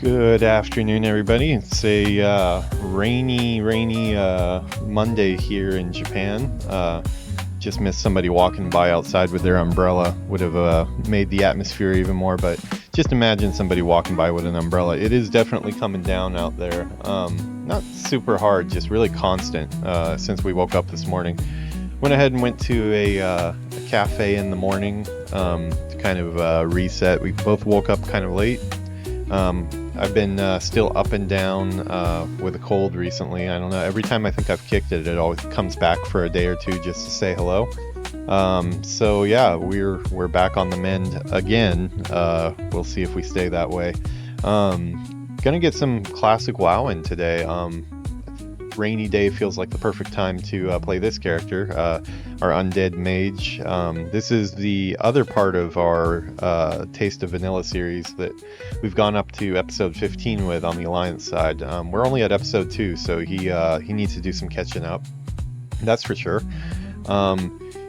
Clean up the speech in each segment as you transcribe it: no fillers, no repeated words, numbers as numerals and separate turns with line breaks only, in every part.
Good afternoon, everybody. It's a rainy Monday here in Japan. Just missed somebody walking by outside with their umbrella. Would have made the atmosphere even more, but just imagine somebody walking by with an umbrella. It is definitely coming down out there. Not super hard, just really constant since we woke up this morning. Went ahead and went to a cafe in the morning to kind of reset. We both woke up kind of late. I've been still up and down with a cold recently. I don't know. Every time I think I've kicked it, it always comes back for a day or two just to say hello. So yeah, we're back on the mend again. We'll see if we stay that way. Gonna get some classic WoW in today. Rainy day feels like the perfect time to play this character, our undead mage. This is the other part of our Taste of Vanilla series that we've gone up to episode 15 with on the Alliance side. We're only at episode 2, so he needs to do some catching up, that's for sure.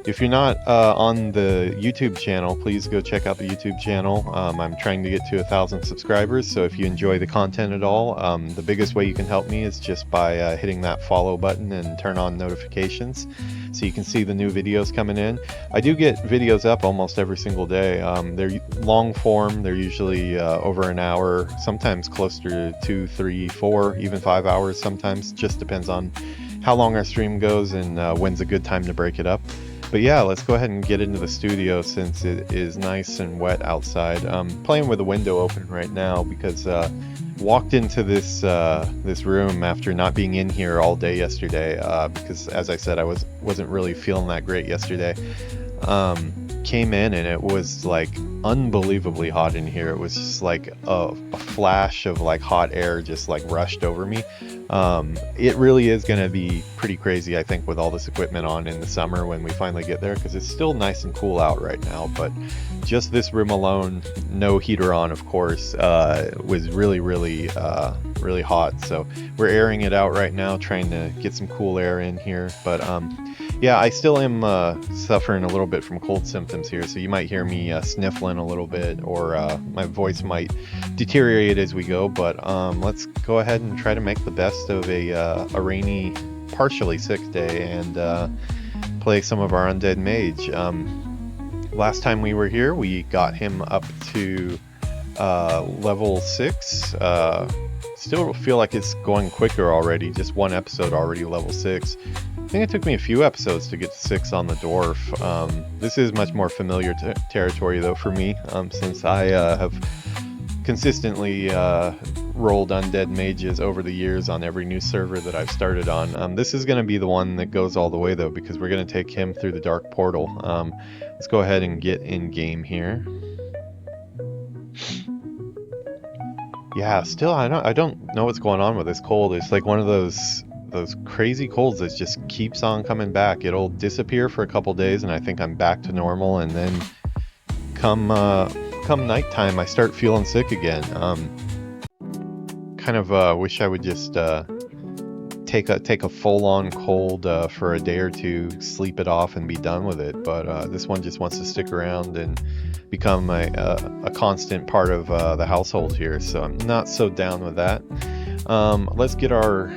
If you're not on the YouTube channel, please go check out the YouTube channel. I'm trying to get to 1,000 subscribers, so if you enjoy the content at all, the biggest way you can help me is just by hitting that follow button and turn on notifications so you can see the new videos coming in. I do get videos up almost every single day. They're long form, they're usually over an hour, sometimes closer to 2, 3, 4, even 5 hours sometimes. Just depends on how long our stream goes and when's a good time to break it up. But yeah, let's go ahead and get into the studio since it is nice and wet outside. Playing with the window open right now because walked into this room after not being in here all day yesterday because, as I said, I wasn't really feeling that great yesterday. Came in and it was like unbelievably hot in here. It was just like a flash of like hot air just like rushed over me. It really is going to be pretty crazy, I think, with all this equipment on in the summer when we finally get there, because it's still nice and cool out right now, but just this room alone, no heater on, of course, was really hot. So we're airing it out right now, trying to get some cool air in here. But yeah, I still am suffering a little bit from cold symptoms here, so you might hear me sniffling a little bit, or my voice might deteriorate as we go. But let's go ahead and try to make the best of a rainy, partially sick day and play some of our undead mage. Last time we were here, we got him up to level 6. Still feel like it's going quicker already. Just one episode already level 6. I think it took me a few episodes to get to 6 on the dwarf. This is much more familiar territory though for me, since I have consistently rolled undead mages over the years on every new server that I've started on. This is going to be the one that goes all the way though, because we're going to take him through the dark portal. Let's go ahead and get in game here. Yeah, still I don't know what's going on with this cold. It's like one of those crazy colds that just keeps on coming back. It'll disappear for a couple days and I think I'm back to normal, and then come nighttime I start feeling sick again. Kind of wish I would just take a full-on cold for a day or two, sleep it off and be done with it, but this one just wants to stick around and become a constant part of the household here, so I'm not so down with that. Let's get our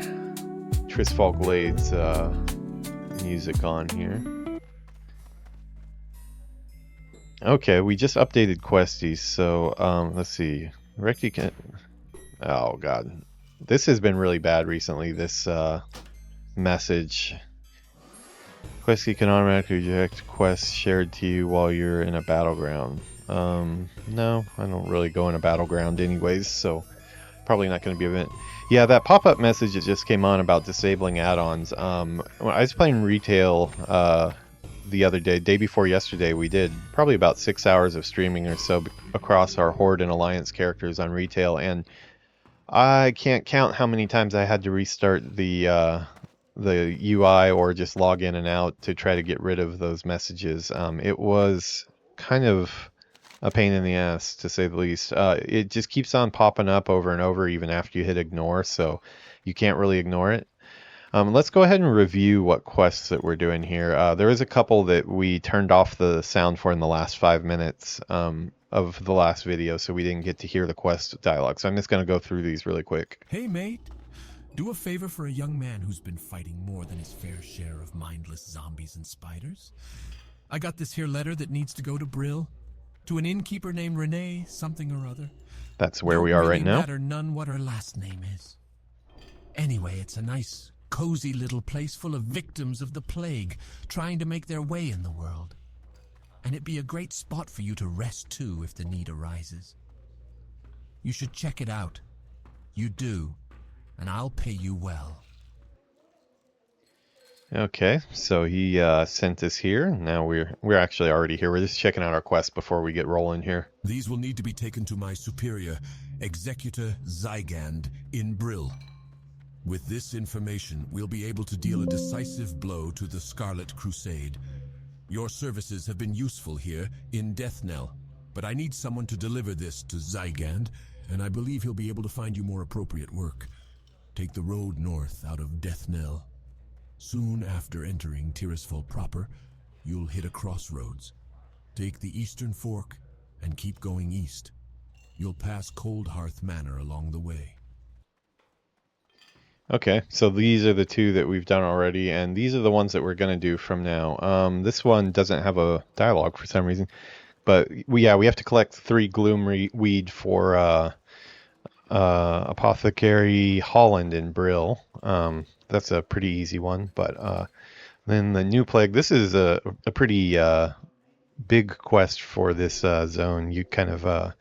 Trisfall Glades music on here. Okay, we just updated Questies, so let's see. Recti can... Oh god, this has been really bad recently, this message. Questie can automatically reject quests shared to you while you're in a battleground. No, I don't really go in a battleground anyways, so probably not going to be an event. Yeah, that pop-up message that just came on about disabling add-ons. When I was playing retail the other day before yesterday, we did probably about 6 hours of streaming or so across our Horde and Alliance characters on retail, and I can't count how many times I had to restart the UI or just log in and out to try to get rid of those messages. It was kind of a pain in the ass, to say the least. It just keeps on popping up over and over even after you hit ignore, so you can't really ignore it. Let's go ahead and review what quests that we're doing here. There is a couple that we turned off the sound for in the last 5 minutes. of the last video, so we didn't get to hear the quest dialogue. So I'm just going to go through these really quick.
Hey, mate. Do a favor for a young man who's been fighting more than his fair share of mindless zombies and spiders. I got this here letter that needs to go to Brill, to an innkeeper named Renee something or other.
That's where we are right now.
Matter none what her last name is. Anyway, it's a nice, cozy little place full of victims of the plague trying to make their way in the world. And it'd be a great spot for you to rest too if the need arises. You should check it out. You do, and I'll pay you well.
Okay, so he sent us here. Now we're actually already here. We're just checking out our quest before we get rolling here.
These will need to be taken to my superior, Executor Zygand, in Brill. With this information, we'll be able to deal a decisive blow to the Scarlet Crusade. Your services have been useful here in Deathnell, but I need someone to deliver this to Zygand, and I believe he'll be able to find you more appropriate work. Take the road north out of Deathnell. Soon after entering Tirisfal proper, you'll hit a crossroads. Take the eastern fork and keep going east. You'll pass Cold Hearth Manor along the way.
Okay, so these are the two that we've done already, and these are the ones that we're going to do from now. This one doesn't have a dialogue for some reason, but we have to collect 3 gloom weed for Apothecary Holland in Brill. That's a pretty easy one, but then the new plague. This is a pretty big quest for this zone. You kind of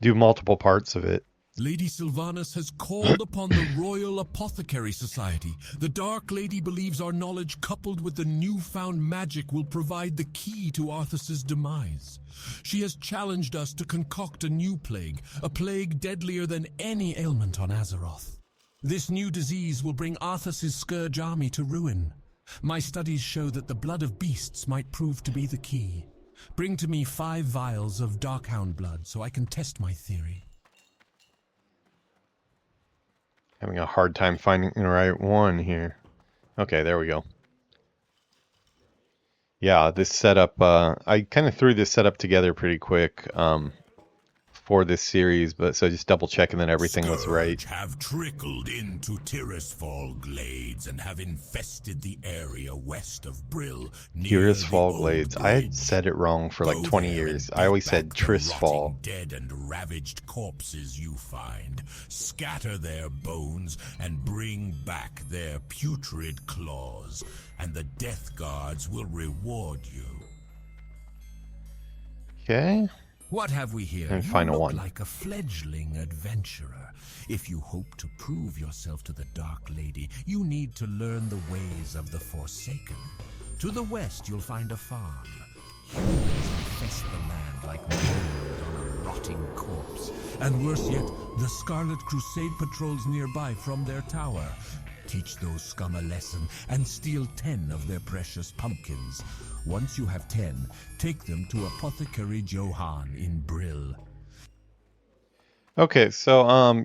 do multiple parts of it.
Lady Sylvanas has called upon the Royal Apothecary Society. The Dark Lady believes our knowledge coupled with the newfound magic will provide the key to Arthas's demise. She has challenged us to concoct a new plague, a plague deadlier than any ailment on Azeroth. This new disease will bring Arthas's Scourge army to ruin. My studies show that the blood of beasts might prove to be the key. Bring to me 5 vials of Darkhound blood so I can test my theory.
Having a hard time finding the right one here. Okay, there we go. Yeah, this setup, I kind of threw this setup together pretty quick for this series, but so just double checking that everything was right.
Have trickled into Tirisfal Glades and have infested the area west of Brill.
Tirisfal Glades. I had said it wrong for like 20 years. I always said Trisfal.
Dead and ravaged corpses you find. Scatter their bones and bring back their putrid claws, and the Death Guards will reward you.
Okay.
What have we here?
And
you
final
look
one.
like a fledgling adventurer. If you hope to prove yourself to the Dark Lady, you need to learn the ways of the Forsaken. To the west, you'll find a farm. Humans infest the land like mold on a rotting corpse. And worse yet, the Scarlet Crusade patrols nearby from their tower. Teach those scum a lesson and steal 10 of their precious pumpkins. Once you have 10, take them to Apothecary Johan in Brill.
Okay, so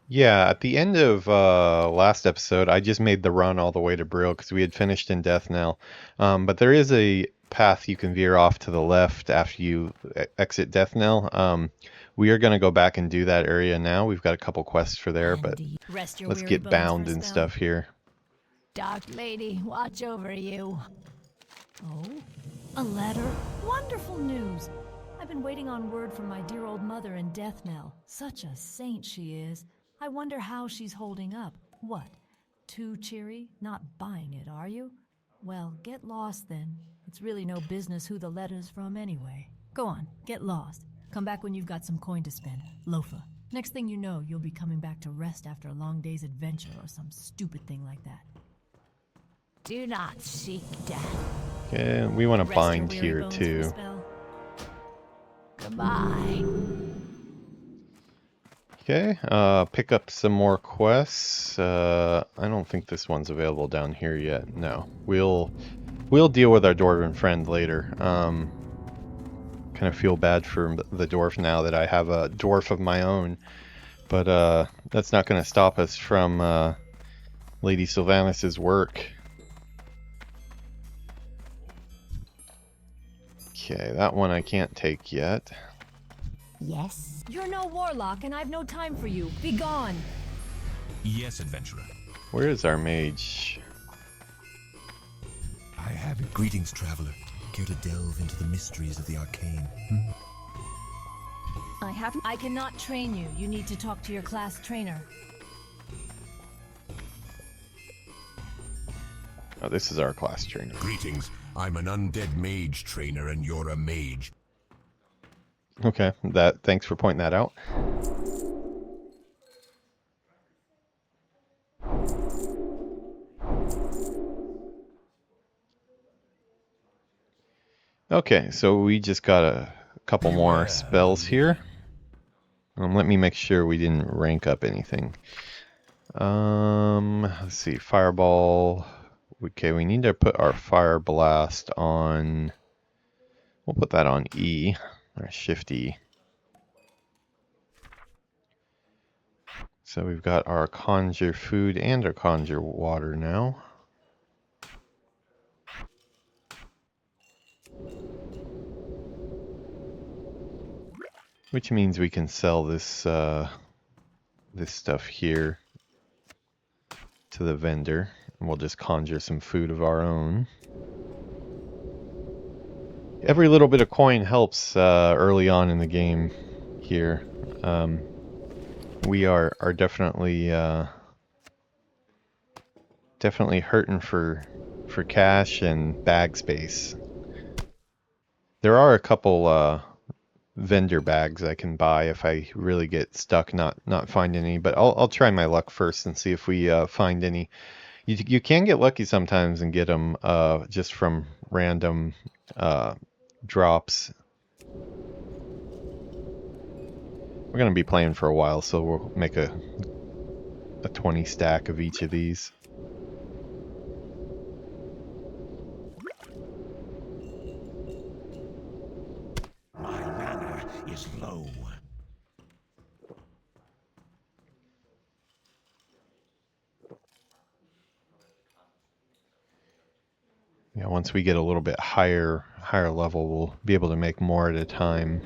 yeah, at the end of last episode, I just made the run all the way to Brill because we had finished in Deathnell. But there is a path you can veer off to the left after you exit Deathnell. We are going to go back and do that area now. We've got a couple quests for there, but let's get bound and stuff here.
Dark Lady, watch over you. Oh, a letter? Wonderful news. I've been waiting on word from my dear old mother in Deathnell. Such a saint she is. I wonder how she's holding up. What? Too cheery? Not buying it, are you? Well, get lost then. It's really no business who the letter's from anyway. Go on, get lost. Come back when you've got some coin to spend. Loafa. Next thing you know, you'll be coming back to rest after a long day's adventure or some stupid thing like that. Do not seek death.
Okay, we want to bind here too.
Goodbye.
Okay, pick up some more quests. I don't think this one's available down here yet. No, we'll deal with our dwarven friend later. Kind of feel bad for the dwarf now that I have a dwarf of my own, but that's not going to stop us from Lady Sylvanas' work. Okay, that one I can't take yet.
Yes? You're no warlock, and I've no time for you. Be gone.
Yes, adventurer.
Where is our mage?
I have it. Greetings, traveler. Care to delve into the mysteries of the arcane?
I cannot train you. You need to talk to your class trainer.
Oh, this is our class trainer.
Greetings. I'm an undead mage trainer, and you're a mage.
Okay, thanks for pointing that out. Okay, so we just got a couple more spells here. Let me make sure we didn't rank up anything. Let's see, Fireball. Okay, we need to put our Fire Blast on... We'll put that on E, or Shift E. So we've got our Conjure Food and our Conjure Water now. Which means we can sell this this stuff here to the vendor. And we'll just conjure some food of our own. Every little bit of coin helps early on in the game here. We are definitely definitely hurting for cash and bag space. There are a couple vendor bags I can buy if I really get stuck not finding any, but I'll try my luck first and see if we find any. You can get lucky sometimes and get them just from random drops. We're gonna be playing for a while, so we'll make a 20 stack of each of these.
Is low.
Yeah, once we get a little bit higher level, we'll be able to make more at a time.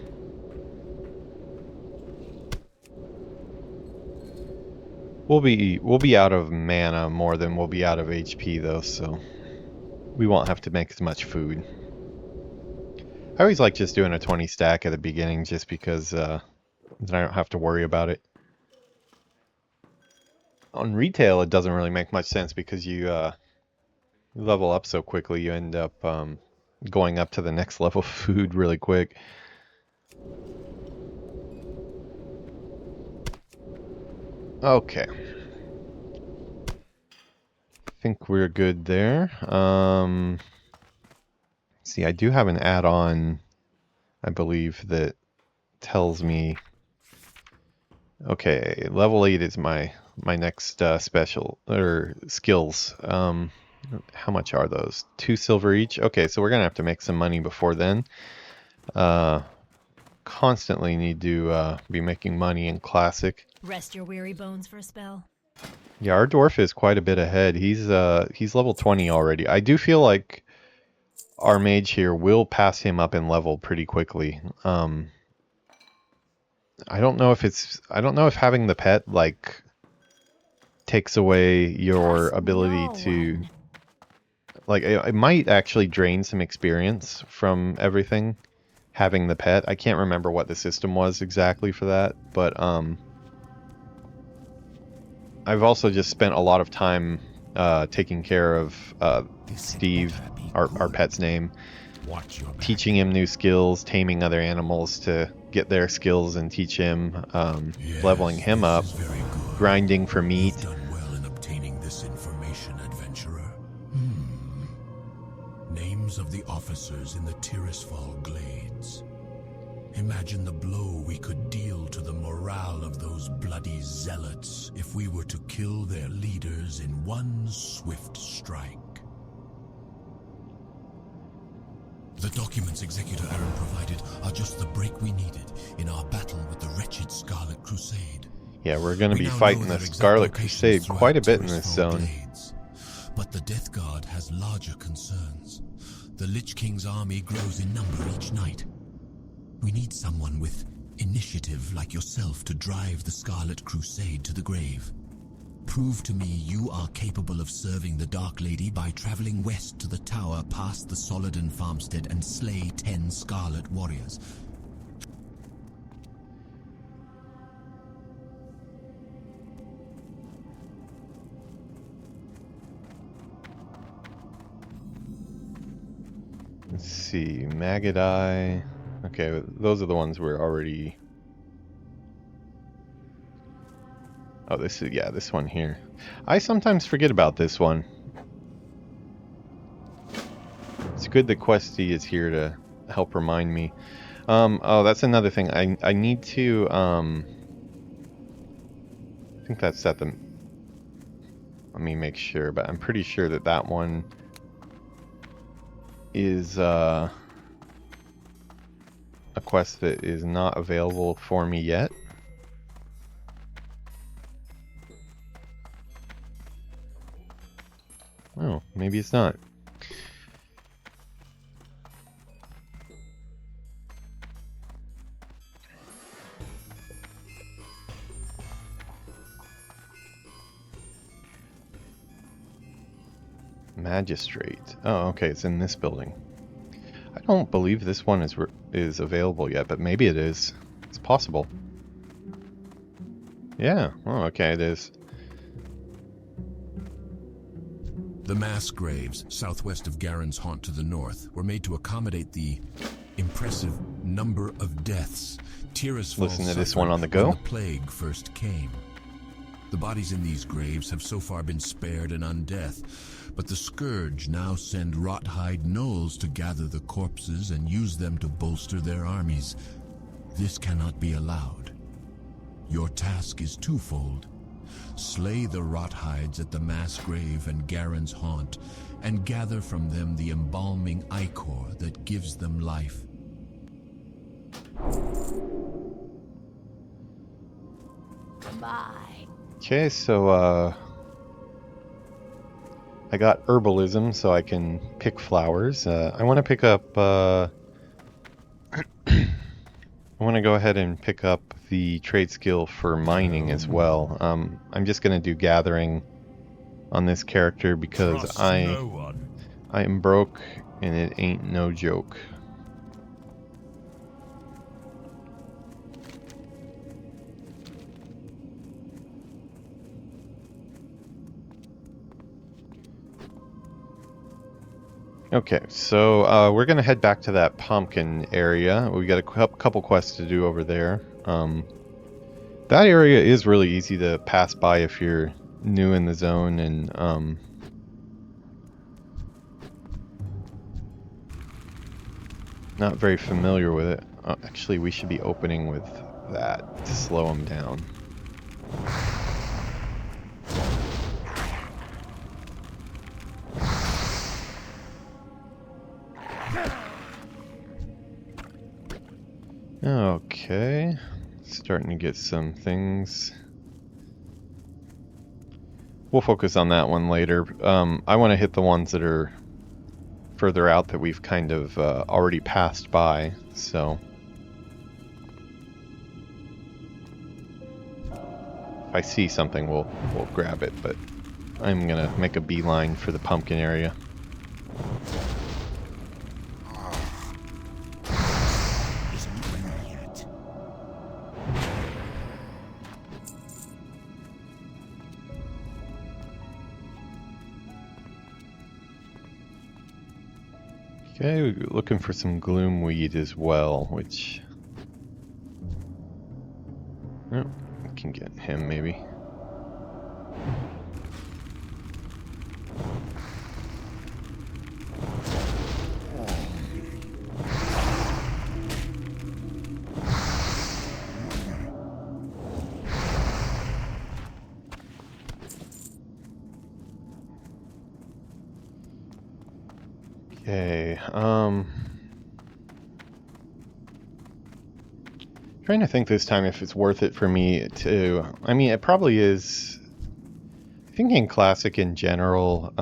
We'll be out of mana more than we'll be out of HP though, so we won't have to make as much food. I always like just doing a 20 stack at the beginning just because then I don't have to worry about it. On retail, it doesn't really make much sense because you level up so quickly, you end up going up to the next level of food really quick. Okay. I think we're good there. See, I do have an add-on, I believe, that tells me... Okay, level 8 is my next special, or skills. How much are those? 2 silver each? Okay, so we're going to have to make some money before then. Constantly need to be making money in Classic.
Rest your weary bones for a spell.
Yeah, our dwarf is quite a bit ahead. He's level 20 already. I do feel like our mage here will pass him up in level pretty quickly. I don't know if having the pet like takes away your ability to like it might actually drain some experience from everything having the pet. I can't remember what the system was exactly for that, but I've also just spent a lot of time taking care of Steve, our pet's name, teaching him new skills, taming other animals to get their skills and teach him, leveling him up, grinding for meat.
You've done well in obtaining this information, adventurer. Names of the officers in the Tirisfal Glades. Imagine the blow we could deal to the morale of those bloody zealots if we were to kill their leaders in one swift strike. The documents Executor Aaron provided are just the break we needed in our battle with the wretched Scarlet Crusade.
Yeah, we're going to be fighting the Scarlet Crusade quite a bit in this zone.
Glades. But the Death Guard has larger concerns. The Lich King's army grows in number each night. We need someone with initiative like yourself to drive the Scarlet Crusade to the grave. Prove to me you are capable of serving the Dark Lady by traveling west to the tower past the Solidon farmstead and slay 10 Scarlet warriors.
Let's see, Maggot Eye. Okay, those are the ones we're already... Oh, this is, yeah, this one here. I sometimes forget about this one. It's good that Questy is here to help remind me. Oh, that's another thing. I need to, I think that's at the... Let me make sure, but I'm pretty sure that that one is, a quest that is not available for me yet. Oh, maybe it's not. Magistrate. Oh, okay, it's in this building. I don't believe this one is available yet, but maybe it is. It's possible. Yeah. Oh, okay, it is.
The mass graves southwest of Garen's haunt to the north were made to accommodate the impressive number of deaths Tirisfal
Listen to this
suffered
one on the go.
when the plague first came. The bodies in these graves have so far been spared an undeath, but the Scourge now send rot-hide gnolls to gather the corpses and use them to bolster their armies. This cannot be allowed. Your task is twofold. Slay the rot-hides at the mass grave and Garen's haunt, and gather from them the embalming ichor that gives them life.
Bye.
Okay, so I got herbalism, so I can pick flowers. I want to pick up. I want to go ahead and pick up the trade skill for mining as well. I'm just gonna do gathering on this character because I am broke and it ain't no joke. Okay, so we're gonna head back to that pumpkin area. We got a couple quests to do over there. That area is really easy to pass by if you're new in the zone and not very familiar with it. Actually, we should be opening with that to slow them down. Okay, starting to get some things. We'll focus on that one later. I want to hit the ones that are further out that we've kind of already passed by, so. If I see something, we'll grab it, but I'm gonna make a beeline for the pumpkin area. Okay, looking for some gloomweed as well, which... Oh, we can get him maybe. Okay, trying to think this time if it's worth it for me to... I mean, it probably is. I think in Classic in general,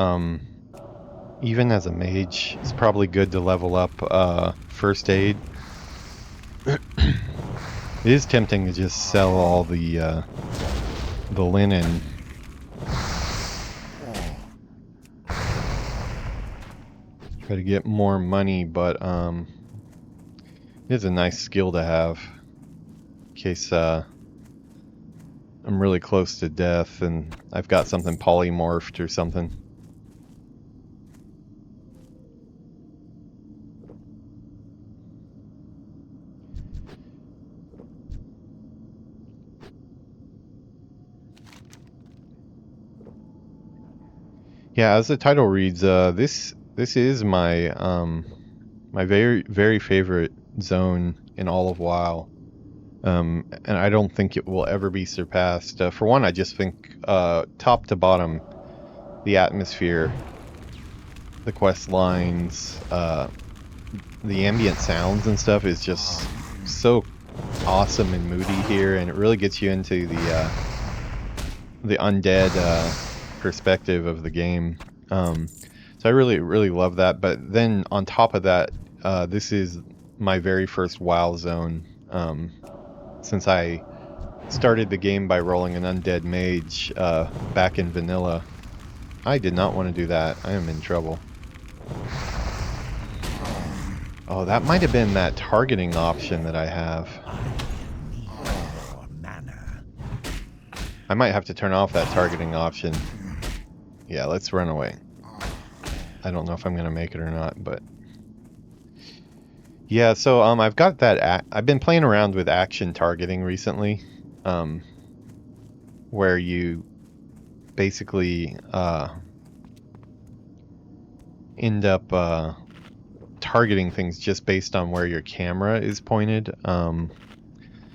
even as a mage, it's probably good to level up First Aid. It is tempting to just sell all the linen. Try to get more money, but it is a nice skill to have in case I'm really close to death and I've got something polymorphed or something. Yeah, as the title reads, this is my my very favorite zone in all of WoW, and I don't think it will ever be surpassed. For one, I just think top to bottom, the atmosphere, the quest lines, the ambient sounds and stuff is just so awesome and moody here, and it really gets you into the undead perspective of the game. So I really love that. But then on top of that, this is my very first WoW zone. Since I started the game by rolling an undead mage back in vanilla, I did not want to do that. I am in trouble. Oh, that might have been that targeting option that I have. I might have to turn off that targeting option. Yeah, let's run away. I don't know if I'm going to make it or not, but... Yeah, so I've got that... I've been playing around with action targeting recently. Where you basically end up targeting things just based on where your camera is pointed.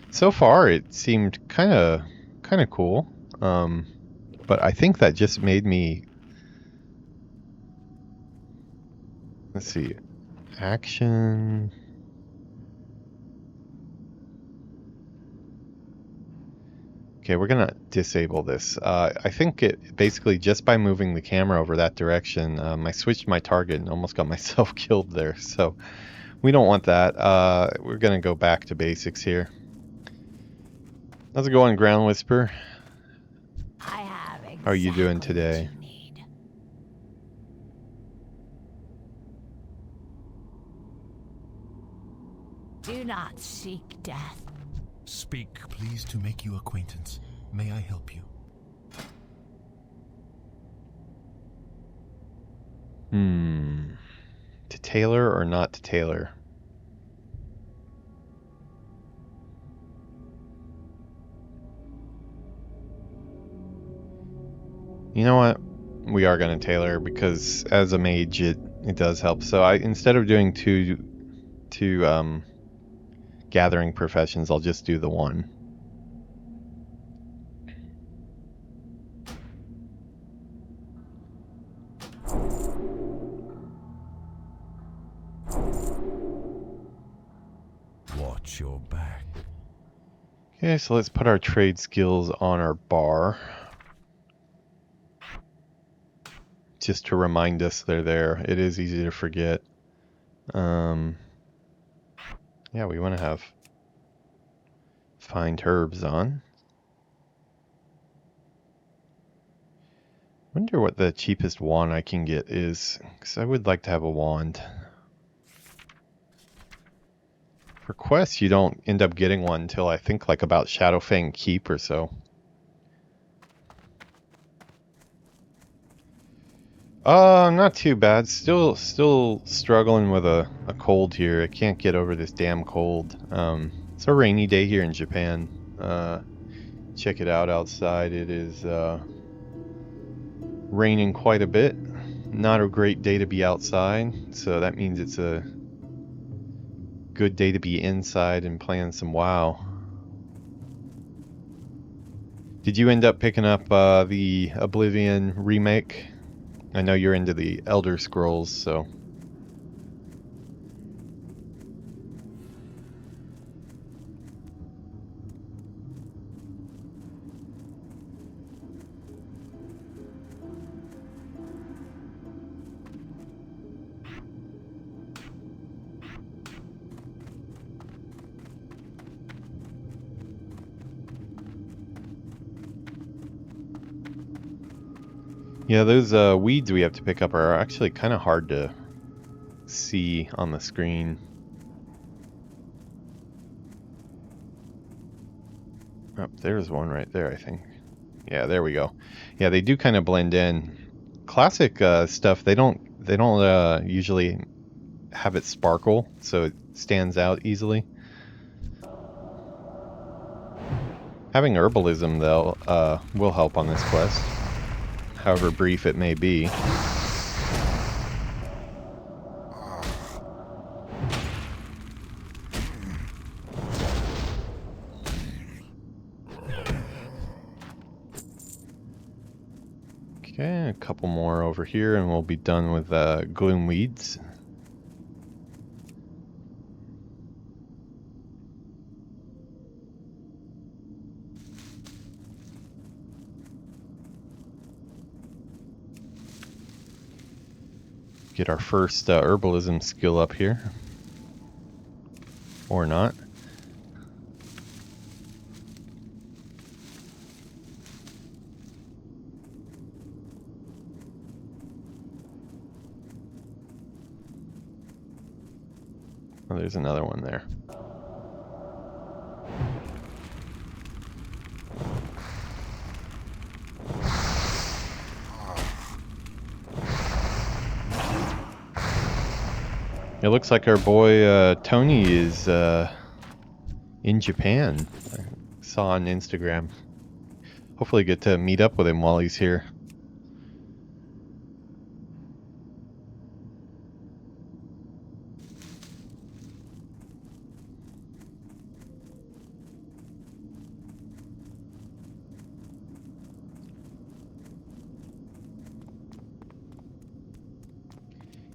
So far, it seemed kind of cool. But I think that just made me... Let's see. Action... Okay, we're gonna disable this. I think it basically just by moving the camera over that direction, I switched my target and almost got myself killed there. So we don't want that. We're gonna go back to basics here. How's it going, Ground Whisper? How are you doing today?
Do not seek death.
Speak. Pleased to make you acquaintance. May I help you?
To tailor or not to tailor? You know what? We are going to tailor because as a mage it does help. So instead of doing two gathering professions, I'll just do the one.
Watch your back.
Okay, so let's put our trade skills on our bar. Just to remind us they're there. It is easy to forget. Yeah, we want to have find herbs on. Wonder what the cheapest wand I can get is, because I would like to have a wand. For quests, you don't end up getting one until I think like about Shadowfang Keep or so. Not too bad. Still struggling with a cold here. I can't get over this damn cold. It's a rainy day here in Japan. Check it out outside. It is raining quite a bit. Not a great day to be outside, so that means it's a good day to be inside and playing some WoW. Did you end up picking up the Oblivion remake? I know you're into the Elder Scrolls, so... Yeah, those weeds we have to pick up are actually kind of hard to see on the screen. Oh, there's one right there, I think. Yeah, there we go. Yeah, they do kind of blend in. Classic stuff, they don't usually have it sparkle, so it stands out easily. Having herbalism, though, will help on this quest, however brief it may be. Okay, a couple more over here and we'll be done with gloom weeds. Get our first herbalism skill up here. Or not. Oh, there's another one there. It looks like our boy Tony is in Japan. I saw on Instagram. Hopefully get to meet up with him while he's here.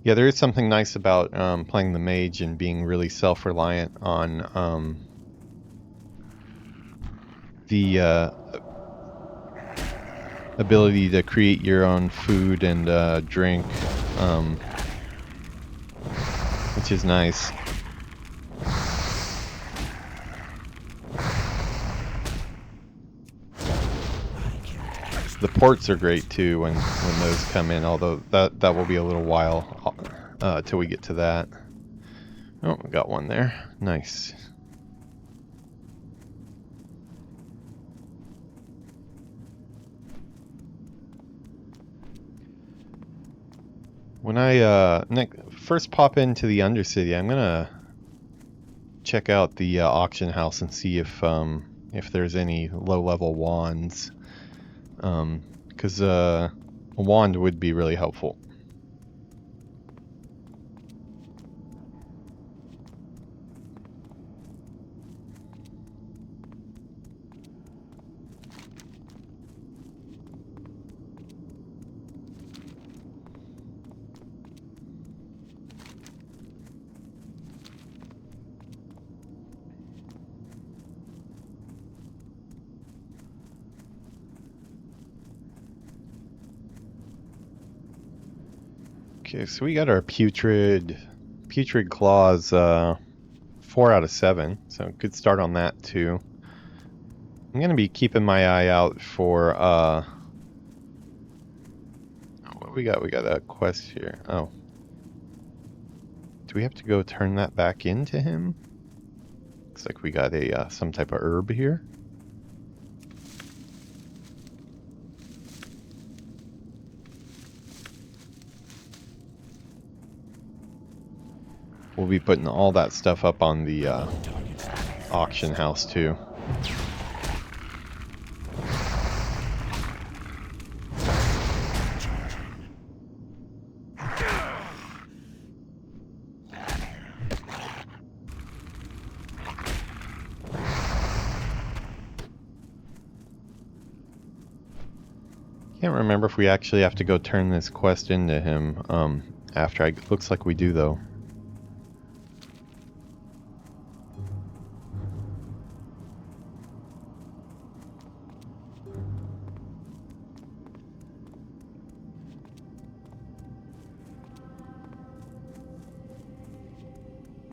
Yeah, there is something nice about playing the mage and being really self-reliant on the ability to create your own food and drink, which is nice. The ports are great too when those come in, although that will be a little while till we get to that. Oh, we got one there. Nice. When I first pop into the Undercity, I'm gonna check out the auction house and see if there's any low-level wands. Because a wand would be really helpful. Okay, so we got our putrid claws, 4 out of 7, so good start on that too. I'm gonna be keeping my eye out for what we got? We got a quest here. Oh, do we have to go turn that back into him? Looks like we got a some type of herb here. We'll be putting all that stuff up on the auction house too. Can't remember if we actually have to go turn this quest into him after. Looks like we do though.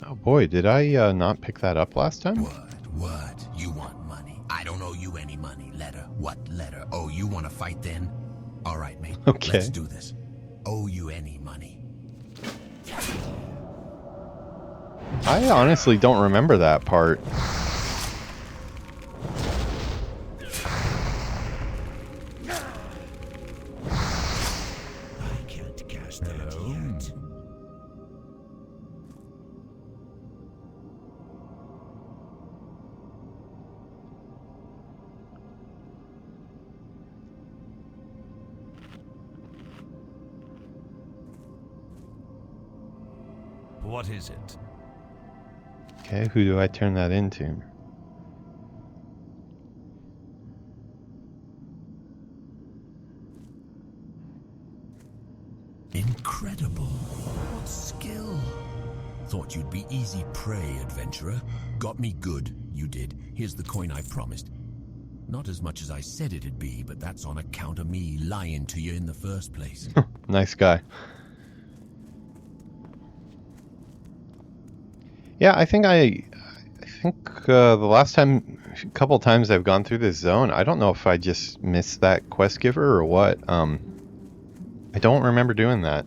Oh boy, did I not pick that up last time?
What? You want money? I don't owe you any money. Letter? What letter? Oh, you want to fight then? All right, mate.
Okay.
Let's do this. Owe you any money?
I honestly don't remember that part.
I can't cast that yet.
What is it?
Okay, who do I turn that into?
Incredible. What skill. Thought you'd be easy prey, adventurer. Got me good, you did. Here's the coin I promised. Not as much as I said it'd be, but that's on account of me lying to you in the first place.
Nice guy. Yeah, I think the last couple times I've gone through this zone, I don't know if I just missed that quest giver or what. I don't remember doing that.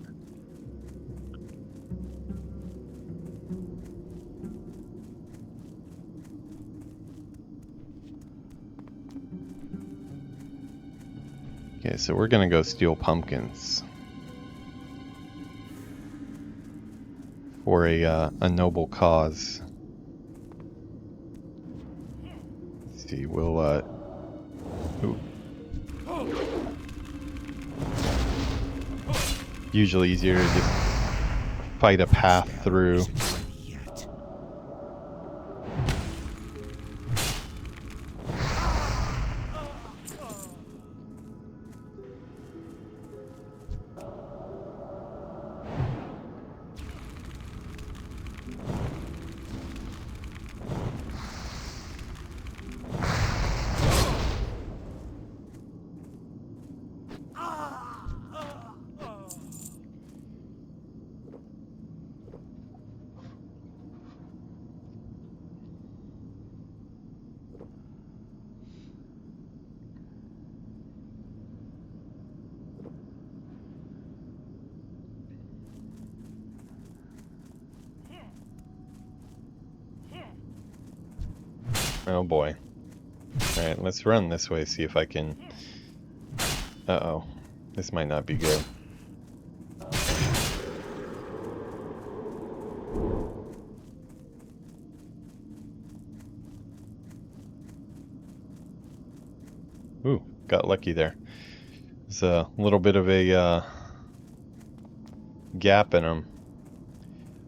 Okay, so we're gonna go steal pumpkins for a noble cause. Let's see, we'll ooh. Usually easier to just fight a path through. Oh boy. Alright, let's run this way, see if I can... Uh-oh. This might not be good. Ooh, got lucky there. There's a little bit of a gap in them.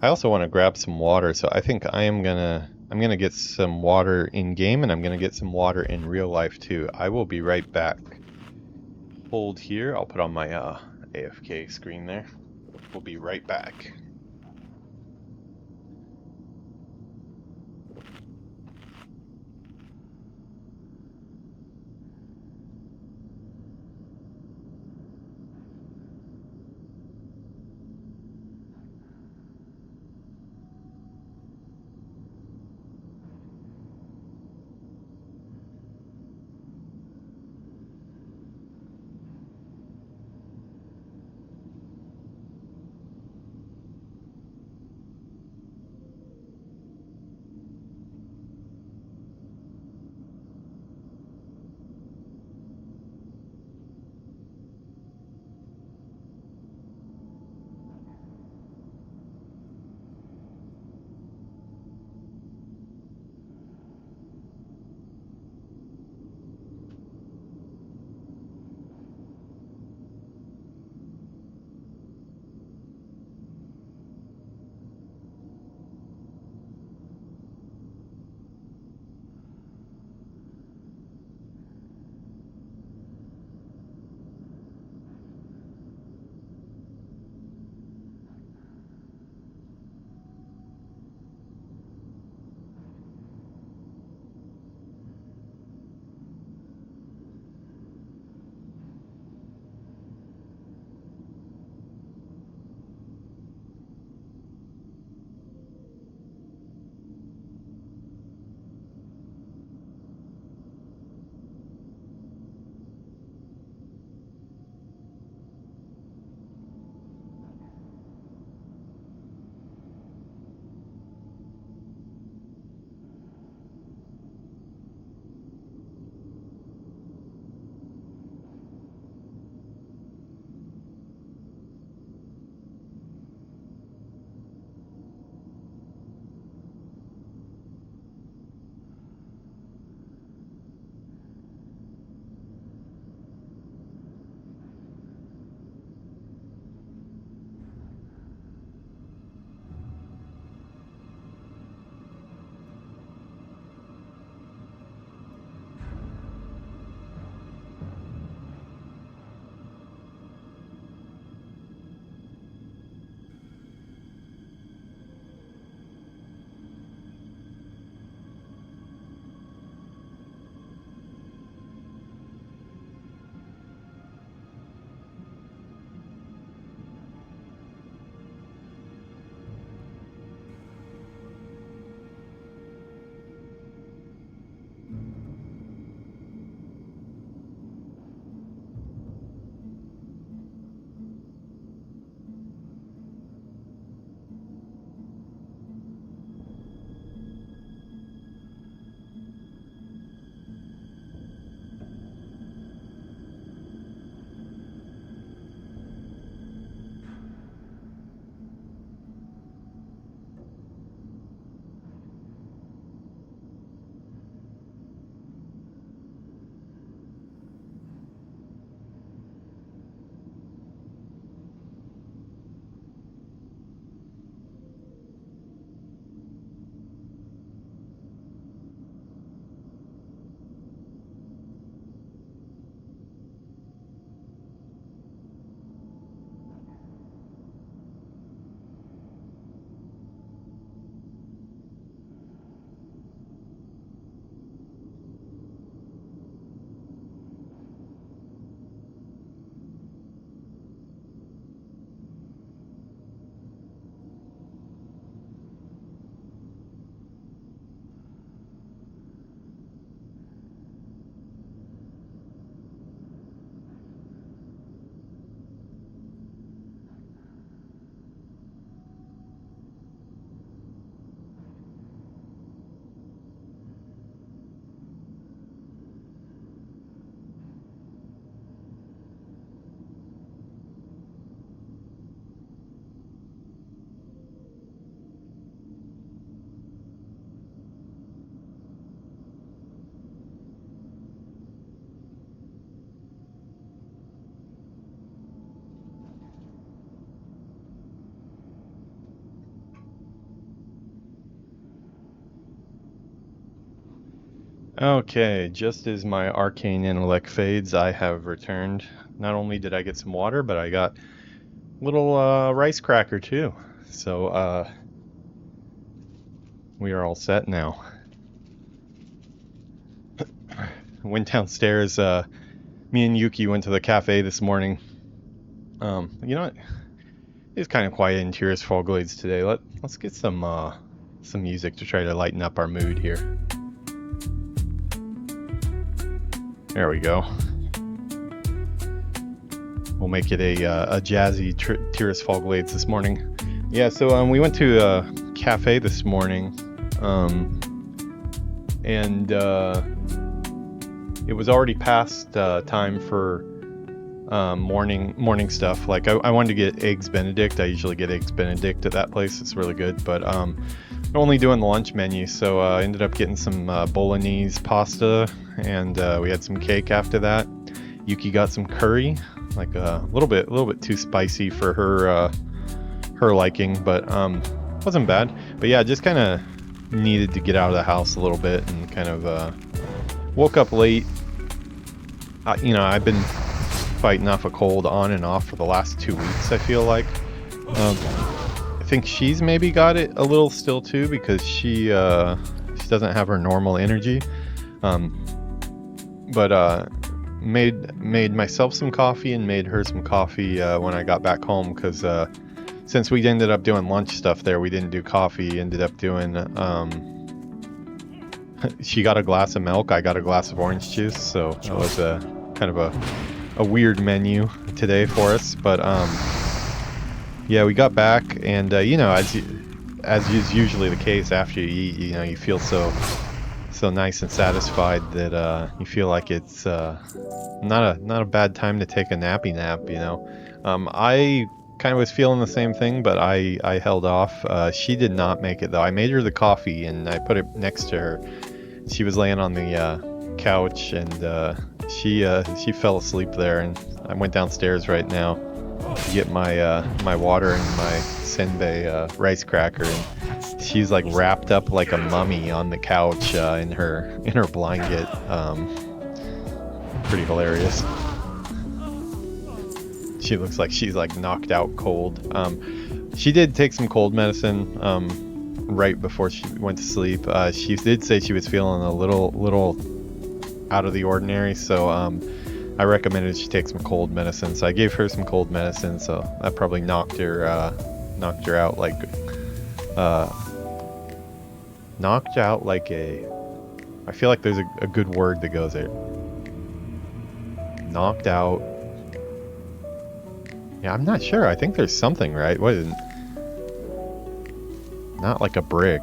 I also want to grab some water, so I think I'm gonna get some water in game, and I'm gonna get some water in real life too. I will be right back. Hold here. I'll put on my AFK screen there. We'll be right back. Okay, just as my arcane intellect fades, I have returned. Not only did I get some water, but I got a little rice cracker too. So we are all set now. Went downstairs. Me and Yuki went to the cafe this morning. You know what? It's kind of quiet in Tears Fall Glades today. Let's get some music to try to lighten up our mood here. There we go. We'll make it a jazzy Tears Fall Glades this morning. Yeah, so we went to a cafe this morning, and it was already past time for morning stuff. Like I wanted to get eggs Benedict. I usually get eggs Benedict at that place. It's really good, but only doing the lunch menu, so I ended up getting some bolognese pasta, and we had some cake after that. Yuki got some curry, like a little bit too spicy for her liking, but wasn't bad. But yeah, just kind of needed to get out of the house a little bit, and kind of woke up late. You know, I've been fighting off a cold on and off for the last 2 weeks, I feel like. I think she's maybe got it a little still too, because she doesn't have her normal energy. But made myself some coffee and made her some coffee when I got back home, because since we ended up doing lunch stuff there, we didn't do coffee. Ended up doing she got a glass of milk, I got a glass of orange juice, so it was kind of a weird menu today for us. But yeah, we got back, and you know, as is usually the case after you eat, you know, you feel so nice and satisfied that you feel like it's not a bad time to take a nappy nap, you know. I kind of was feeling the same thing, but I held off. She did not make it though. I made her the coffee and I put it next to her. She was laying on the couch, and she fell asleep there, and I went downstairs right now to get my water and my senbei rice cracker, and she's like wrapped up like a mummy on the couch in her blanket. Pretty hilarious. She looks like she's like knocked out cold. She did take some cold medicine right before she went to sleep. She did say she was feeling a little out of the ordinary, so I recommended she take some cold medicine. So I gave her some cold medicine, so that probably knocked her out like I feel like there's a good word that goes there. Knocked out. Yeah, I'm not sure. I think there's something, right? What is it? Not like a brick.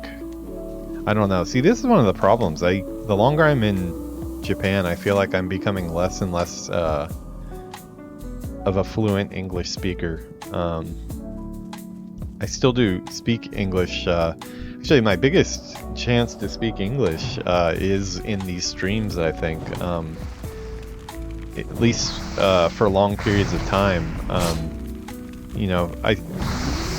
I don't know. See, this is one of the problems. The longer I'm in Japan, I feel like I'm becoming less and less of a fluent English speaker. I still do speak English. Actually, my biggest chance to speak English is in these streams, I think. At least for long periods of time. You know,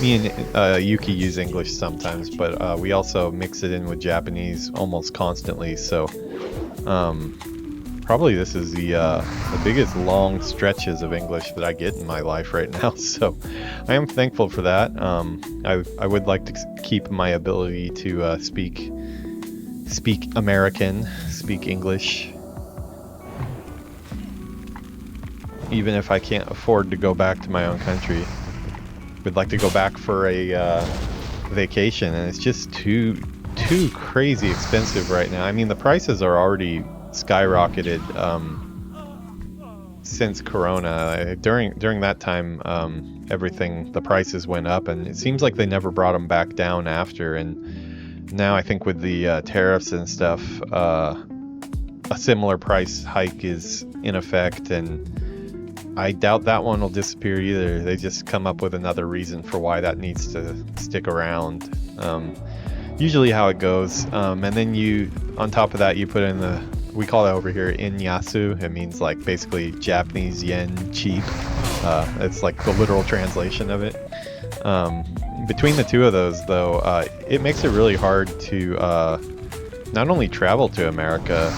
me and Yuki use English sometimes, but we also mix it in with Japanese almost constantly. So probably this is the biggest long stretches of English that I get in my life right now. So I am thankful for that. I would like to keep my ability to speak American, speak English, even if I can't afford to go back to my own country. Would like to go back for a vacation, and it's just too crazy expensive right now. I mean, the prices are already skyrocketed since Corona. During that time, the prices went up, and it seems like they never brought them back down after. And now I think with the tariffs and stuff, a similar price hike is in effect, and I doubt that one will disappear either. They just come up with another reason for why that needs to stick around. Usually how it goes. And then on top of that, you put in we call that over here inyasu. It means like basically Japanese yen cheap. It's like the literal translation of it. Between the two of those though, it makes it really hard to not only travel to America,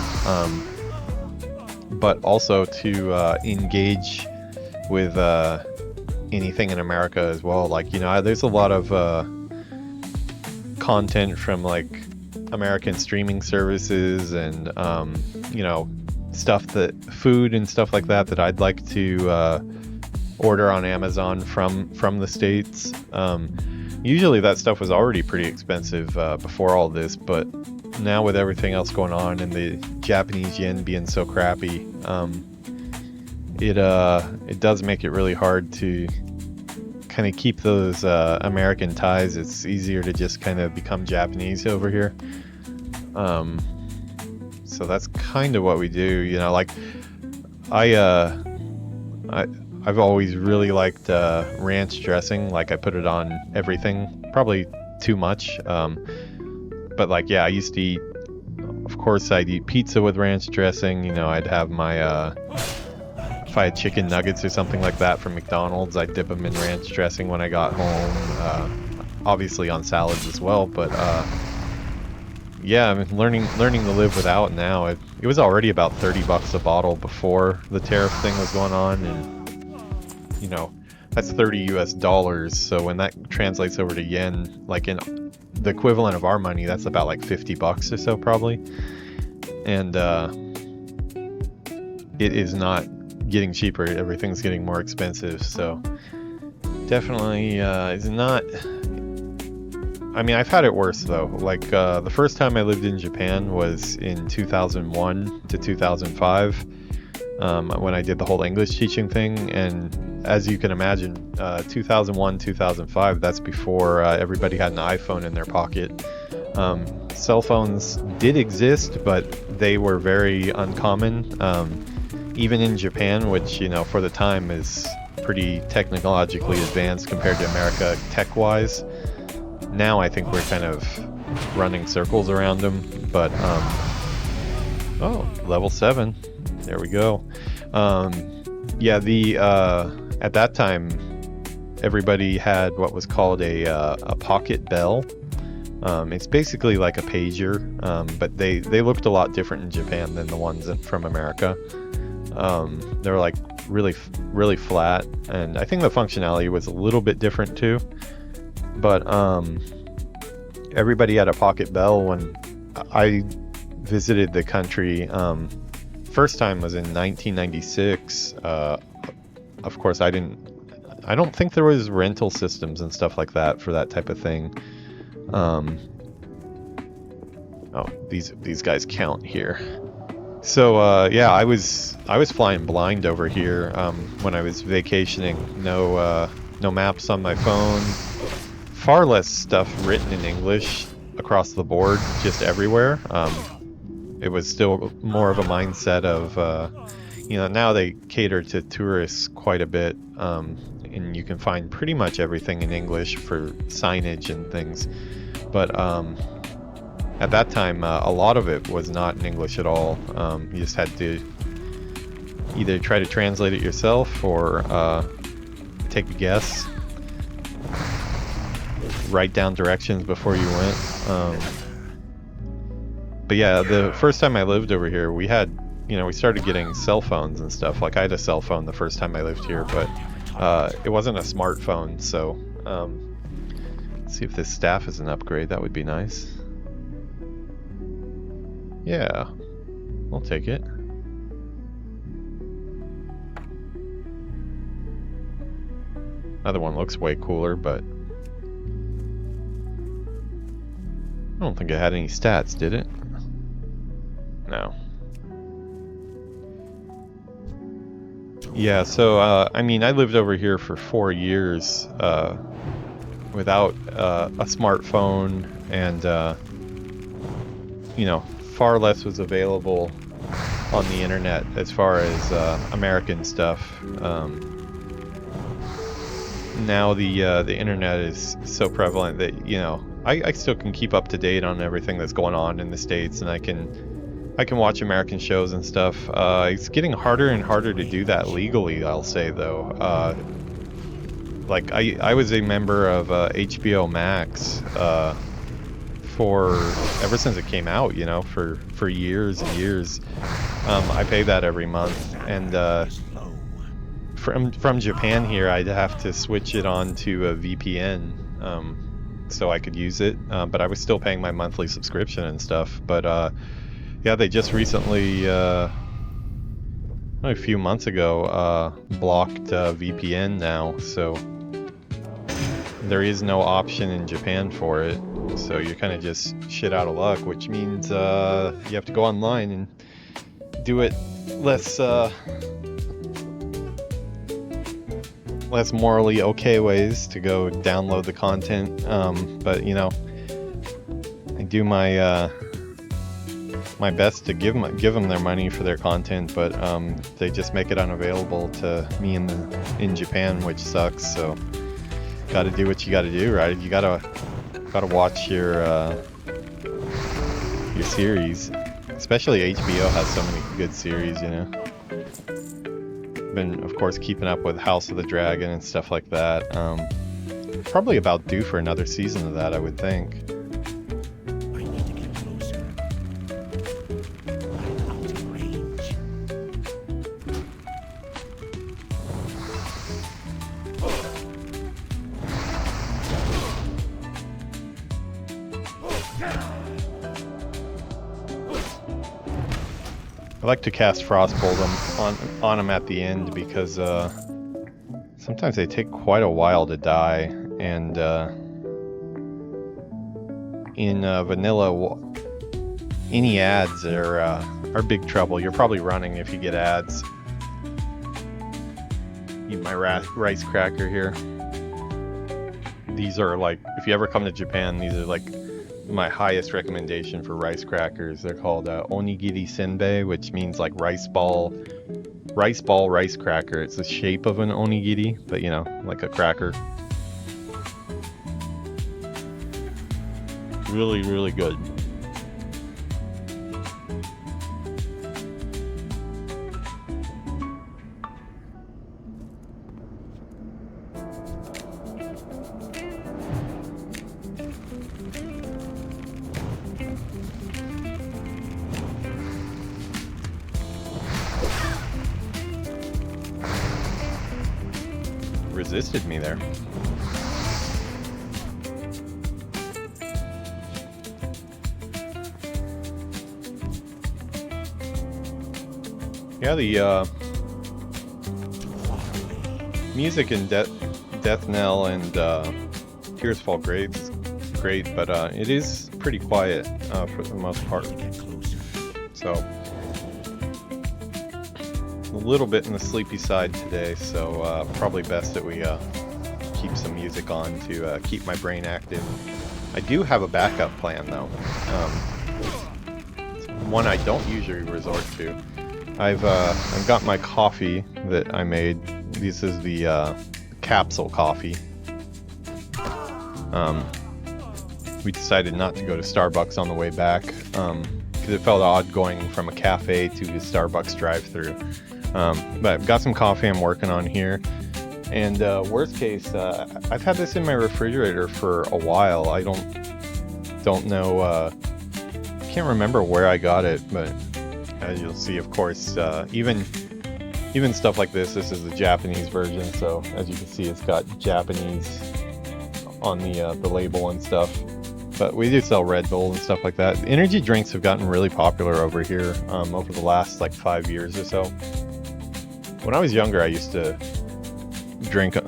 but also to engage with anything in America as well. Like, you know, there's a lot of content from like American streaming services and you know, stuff that food and stuff like that that I'd like to order on Amazon from the States. Usually that stuff was already pretty expensive before all this, but now with everything else going on and the Japanese yen being so crappy, it does make it really hard to kind of keep those American ties. It's easier to just kind of become Japanese over here. So that's kind of what we do, you know. Like I've always really liked ranch dressing. Like I put it on everything, probably too much. But like, yeah, I used to eat, of course I'd eat pizza with ranch dressing. You know, I'd have my, if I had chicken nuggets or something like that from McDonald's, I'd dip them in ranch dressing when I got home. Obviously on salads as well, but yeah, I mean, learning to live without now. It was already about $30 a bottle before the tariff thing was going on, and you know, that's $30 US. So when that translates over to yen, like in the equivalent of our money, that's about like $50 or so probably. And it is not getting cheaper. Everything's getting more expensive. So definitely is not. I mean, I've had it worse though. Like the first time I lived in Japan was in 2001 to 2005, when I did the whole English teaching thing. And as you can imagine, 2001, 2005, that's before everybody had an iPhone in their pocket. Cell phones did exist, but they were very uncommon. Even in Japan, which, you know, for the time is pretty technologically advanced compared to America tech-wise. Now I think we're kind of running circles around them, but oh, level 7, there we go. Yeah, the at that time everybody had what was called a pocket bell. It's basically like a pager, but they looked a lot different in Japan than the ones from America. They were like really flat, and I think the functionality was a little bit different too. But everybody had a pocket bell when I visited the country. First time was in 1996. Of course, I don't think there was rental systems and stuff like that for that type of thing. Oh, these guys count here. So yeah, I was flying blind over here when I was vacationing. No maps on my phone. Far less stuff written in English across the board, just everywhere. It was still more of a mindset of, you know, now they cater to tourists quite a bit, and you can find pretty much everything in English for signage and things. But at that time, a lot of it was not in English at all. You just had to either try to translate it yourself or take a guess. Write down directions before you went. But yeah, the first time I lived over here, we had, you know, we started getting cell phones and stuff. Like I had a cell phone the first time I lived here, but it wasn't a smartphone. So let's see if this staff is an upgrade. That would be nice. Yeah, I'll take it. Other one looks way cooler, but I don't think it had any stats, did it? No. Yeah, so, I mean, I lived over here for 4 years without a smartphone, and, you know, far less was available on the internet as far as American stuff. Now the internet is so prevalent that, you know, I still can keep up to date on everything that's going on in the States, and I can watch American shows and stuff. It's getting harder and harder to do that legally, I'll say, though. Like I was a member of HBO Max for ever since it came out, you know, for years and years. I pay that every month, and from Japan here, I'd have to switch it on to a VPN so I could use it, but I was still paying my monthly subscription and stuff. But yeah, they just recently, a few months ago, blocked VPN now, so there is no option in Japan for it. So you're kind of just shit out of luck, which means you have to go online and do it less morally okay ways to go download the content. But you know, I do my my best to give them their money for their content, but they just make it unavailable to me in Japan, which sucks. So got to do what you got to do, right? You gotta watch your series. Especially HBO has so many good series, you know. Been, of course, keeping up with House of the Dragon and stuff like that. Probably about due for another season of that, I would think.
I need to get closer. I'm out of range.
I like to cast Frostbolt on them at the end because sometimes they take quite a while to die, and in vanilla, any ads are big trouble. You're probably running if you get ads. Eat my rice cracker here. These are like, if you ever come to Japan, these are like my highest recommendation for rice crackers. They're called onigiri senbei, which means like rice ball rice cracker. It's the shape of an onigiri, but you know, like a cracker. Really, really good. Resisted me there. Yeah, the music in Death Knell and Tears Fall Graves is great, but it is pretty quiet for the most part. So a little bit in the sleepy side today, so probably best that we keep some music on to keep my brain active. I do have a backup plan though. One I don't usually resort to. I've got my coffee that I made. This is the capsule coffee. We decided not to go to Starbucks on the way back because it felt odd going from a cafe to the Starbucks drive-thru. But I've got some coffee I'm working on here, and worst case, I've had this in my refrigerator for a while. I don't know, can't remember where I got it, but as you'll see, of course, even stuff like this is the Japanese version. So as you can see, it's got Japanese on the label and stuff. But we do sell Red Bull and stuff like that. Energy drinks have gotten really popular over here over the last like 5 years or so. When I was younger, I used to drink Red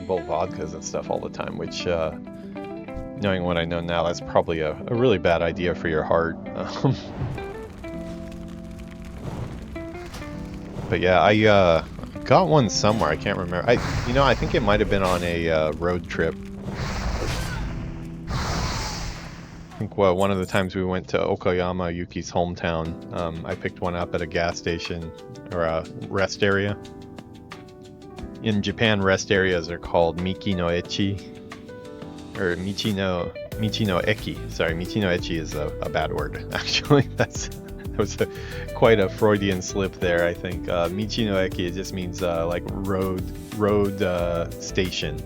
Bull vodkas and stuff all the time, which knowing what I know now, that's probably a really bad idea for your heart. But yeah, I got one somewhere. I can't remember. I think it might have been on a road trip. I think one of the times we went to Okayama, Yuki's hometown, I picked one up at a gas station or a rest area. In Japan, rest areas are called Miki no Echi, or Michi no Eki. Sorry, Michi no Echi is a bad word, actually. That was quite a Freudian slip there, I think. Michi no Eki, it just means like road station.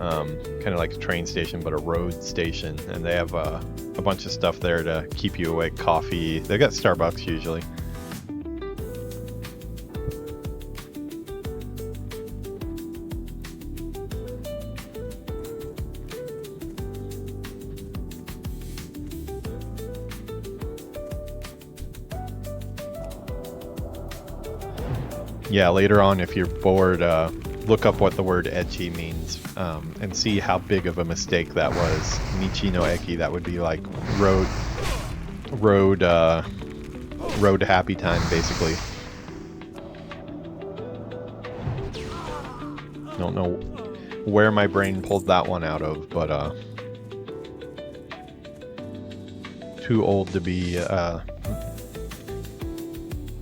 kind of like a train station, but a road station, and they have a bunch of stuff there to keep you awake. Coffee. They got Starbucks usually. Yeah, later on, if you're bored, look up what the word ecchi means, and see how big of a mistake that was. Michi no eki, that would be like road happy time, basically. Don't know where my brain pulled that one out of, but too old to be,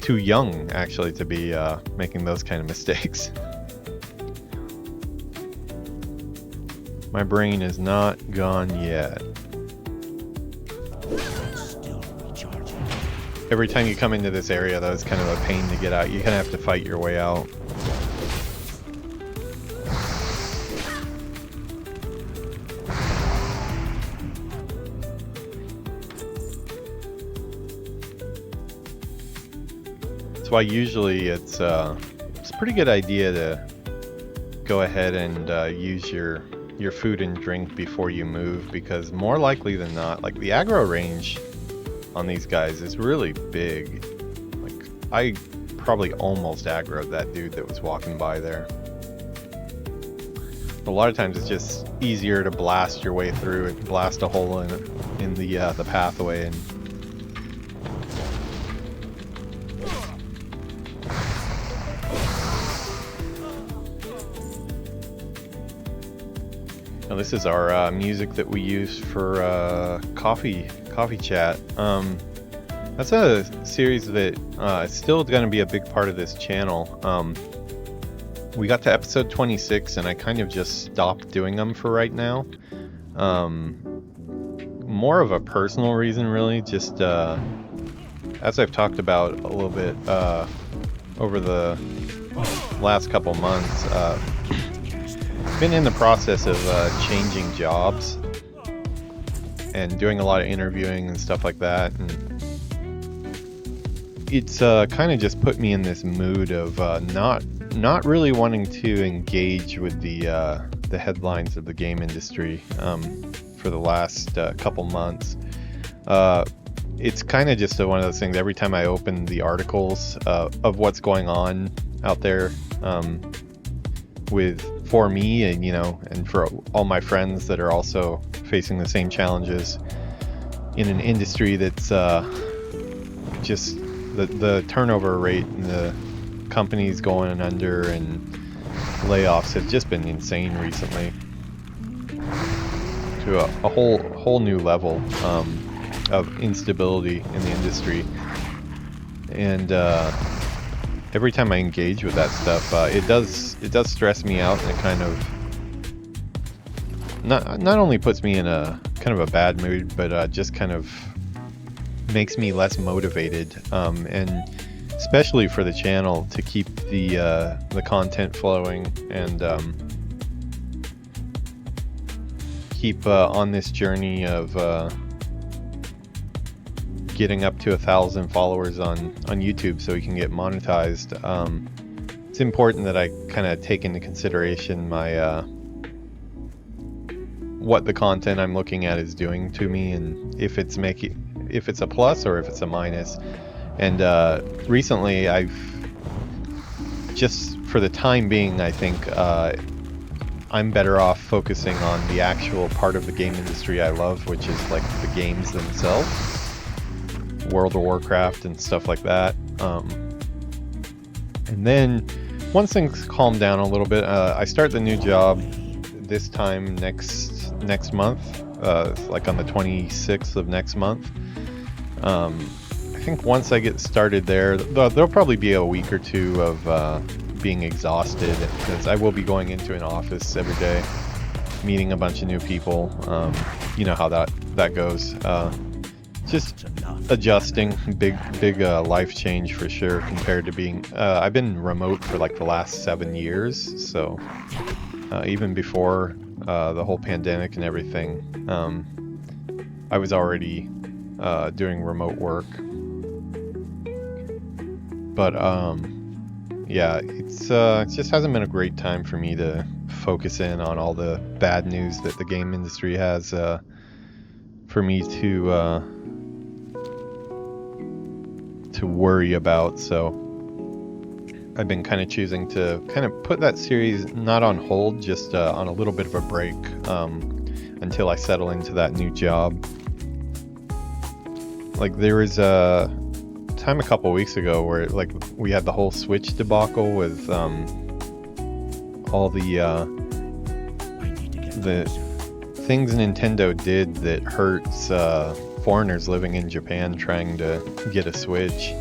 too young actually to be making those kind of mistakes. My brain is not gone yet.
Still recharging.
Every time you come into this area, though, it's kind of a pain to get out. You kind of have to fight your way out. That's why usually it's a pretty good idea to go ahead and use your food and drink before you move, because more likely than not, like the aggro range on these guys is really big. Like I probably almost aggroed that dude that was walking by there. A lot of times it's just easier to blast your way through it, blast a hole in the pathway, and now this is our music that we use for coffee chat. That's a series that is still going to be a big part of this channel. We got to episode 26 and I kind of just stopped doing them for right now. More of a personal reason, really. Just as I've talked about a little bit over the last couple months, been in the process of changing jobs and doing a lot of interviewing and stuff like that, and it's kind of just put me in this mood of not really wanting to engage with the headlines of the game industry for the last couple months. It's kind of just one of those things. Every time I open the articles of what's going on out there for me, and and for all my friends that are also facing the same challenges in an industry that's just the turnover rate and the companies going under and layoffs have just been insane recently, to a whole new level of instability in the industry. And every time I engage with that stuff, it does stress me out, and it kind of not only puts me in a kind of a bad mood, but just kind of makes me less motivated, and especially for the channel, to keep the content flowing and keep on this journey of getting up to 1,000 followers on YouTube so we can get monetized. It's important that I kind of take into consideration my what the content I'm looking at is doing to me, and if it's a plus or if it's a minus. And recently I've just, for the time being, I think I'm better off focusing on the actual part of the game industry I love, which is like the games themselves, World of Warcraft and stuff like that. And then once things calm down a little bit, I start the new job this time next month, like on the 26th of next month. I think once I get started there, there'll probably be a week or two of being exhausted, because I will be going into an office every day, meeting a bunch of new people. You know how that goes. Just adjusting, big life change for sure, compared to being I've been remote for like the last 7 years, so even before the whole pandemic and everything, I was already doing remote work. But yeah, it just hasn't been a great time for me to focus in on all the bad news that the game industry has for me to worry about. So I've been kind of choosing to kind of put that series not on hold, just on a little bit of a break until I settle into that new job. Like, there was a time a couple weeks ago where like we had the whole Switch debacle with all the things Nintendo did that hurts foreigners living in Japan trying to get a Switch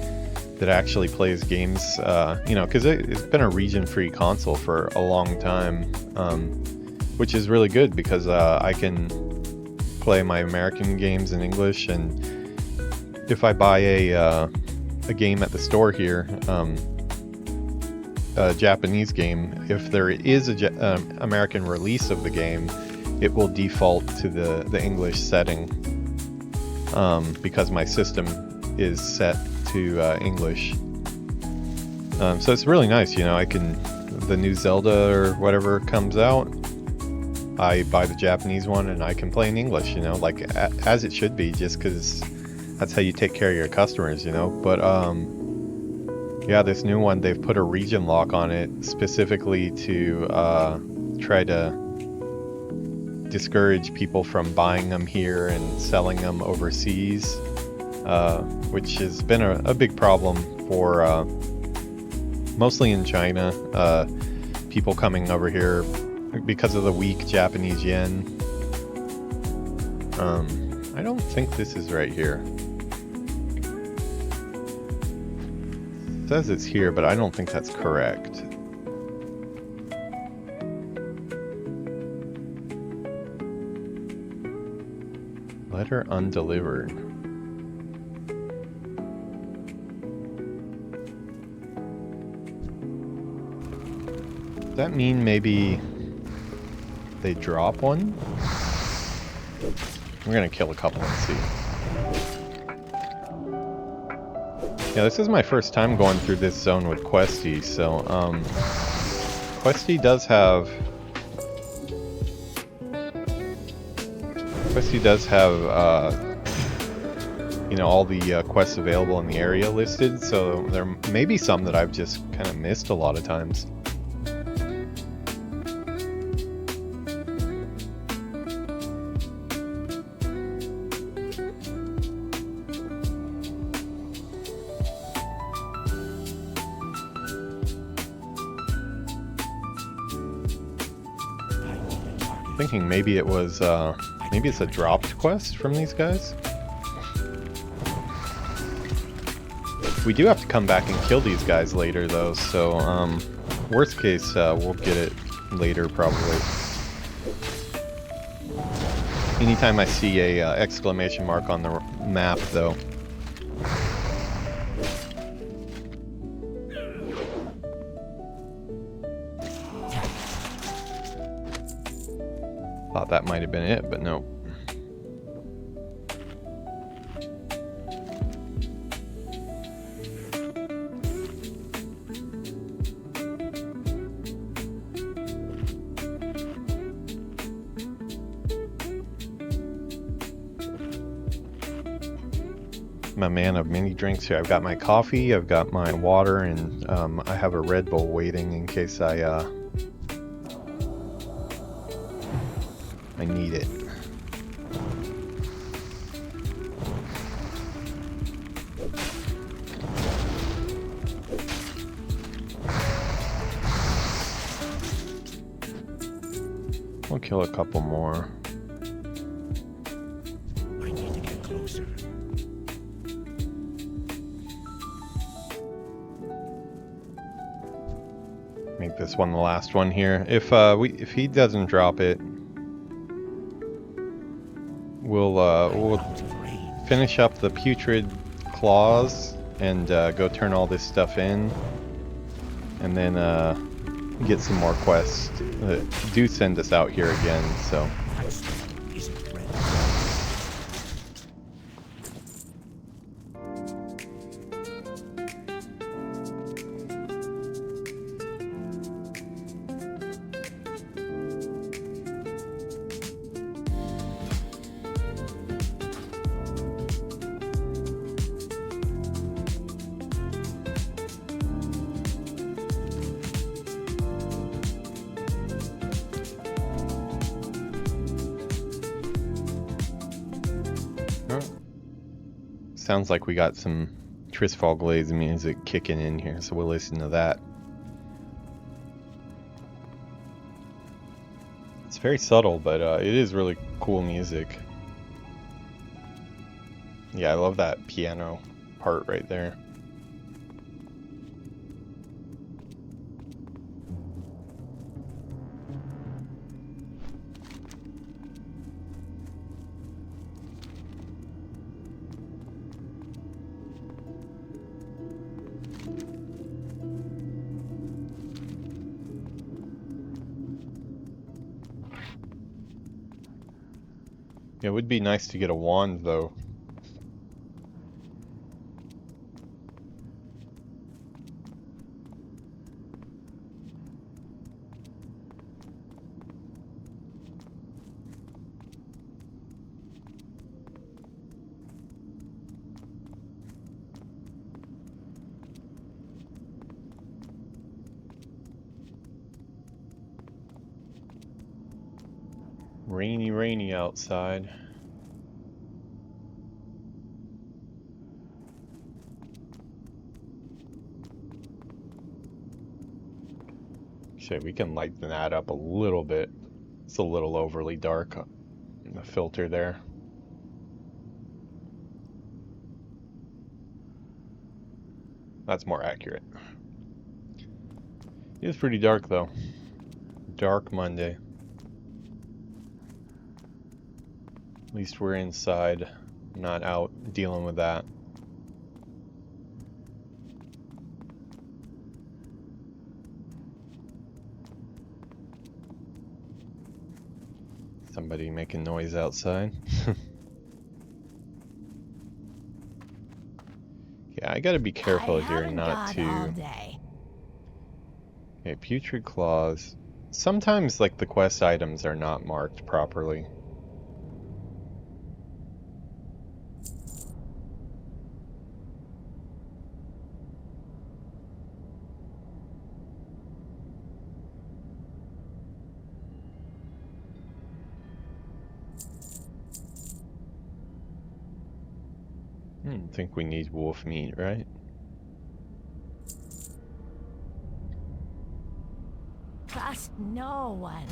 that actually plays games, you know, because it's been a region-free console for a long time, which is really good because I can play my American games in English, and if I buy a game at the store here, a Japanese game, if there is a American release of the game, it will default to the English setting, because my system is set to English. So it's really nice, you know. I can, the new Zelda or whatever comes out, I buy the Japanese one and I can play in English, you know, like as it should be, just because that's how you take care of your customers, you know. But yeah, this new one, they've put a region lock on it specifically to try to discourage people from buying them here and selling them overseas, which has been a big problem for mostly in China, people coming over here because of the weak Japanese yen. I don't think this is right here. It says it's here, but I don't think that's correct. Letter undelivered. Does that mean maybe they drop one? We're gonna kill a couple and see. Yeah, this is my first time going through this zone with Questy, so Questy does have you know, all the quests available in the area listed, so there may be some that I've just kind of missed a lot of times. Thinking maybe it was maybe it's a dropped quest from these guys. We do have to come back and kill these guys later though, so worst case we'll get it later probably. Anytime I see a exclamation mark on the map though. Thought that might have been it, but no. I'm a man of many drinks here. I've got my coffee, I've got my water, and I have a Red Bull waiting in case I need it. We'll kill a couple more.
I need to get closer.
Make this one the last one here. If he doesn't drop it, we'll finish up the putrid claws and go turn all this stuff in, and then get some more quests. Do send us out here again, so.
That stone isn't red.
Sounds like we got some Tristfall Glades music kicking in here, so we'll listen to that. It's very subtle, but it is really cool music. Yeah, I love that piano part right there. It would be nice to get a wand, though. Rainy, rainy outside. Shit, we can lighten that up a little bit. It's a little overly dark, the filter there. That's more accurate. It is pretty dark, though. Dark Monday. At least we're inside, not out dealing with that. Somebody making noise outside. Yeah, I gotta be careful here not to... Okay, putrid claws. Sometimes, like, the quest items are not marked properly. I think we need wolf meat, right?
Trust no one.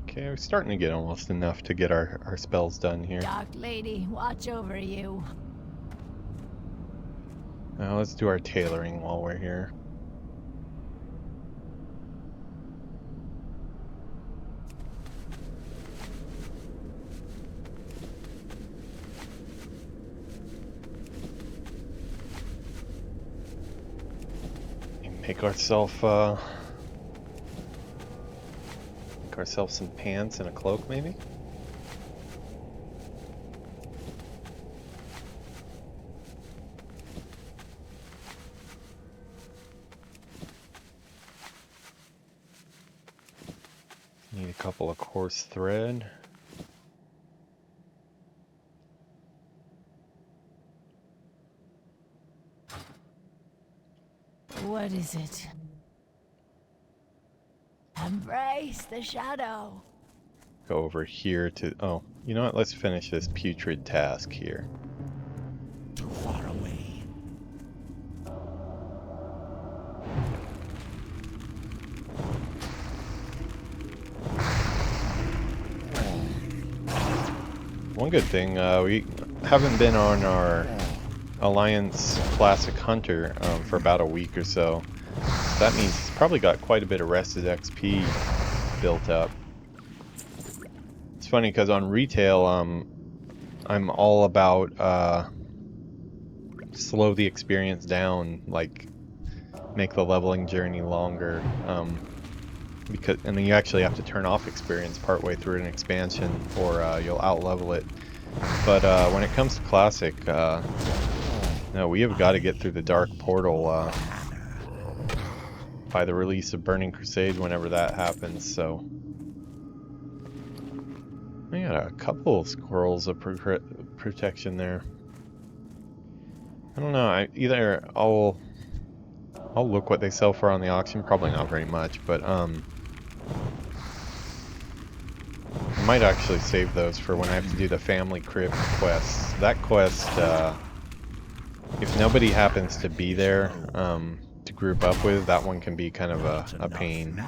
Okay, we're starting to get almost enough to get our spells done here.
Dark Lady, watch over you.
Now let's do our tailoring while we're here. Make ourselves some pants and a cloak, maybe. Need a couple of coarse thread.
What is it? Embrace the shadow.
Go over here to... Oh, you know what? Let's finish this putrid task here.
Too far away.
One good thing, we haven't been on our Alliance Classic Hunter for about a week or so. That means it's probably got quite a bit of rested XP built up. It's funny because on retail, I'm all about slow the experience down. Like, make the leveling journey longer. And then you actually have to turn off experience partway through an expansion, or you'll out-level it. But when it comes to Classic, no, we have got to get through the Dark Portal by the release of Burning Crusade, whenever that happens, so... We got a couple of squirrels of protection there. I don't know, I'll look what they sell for on the auction, probably not very much, but I might actually save those for when I have to do the Family Crypt quest. That quest, if nobody happens to be there to group up with, that one can be kind of a pain.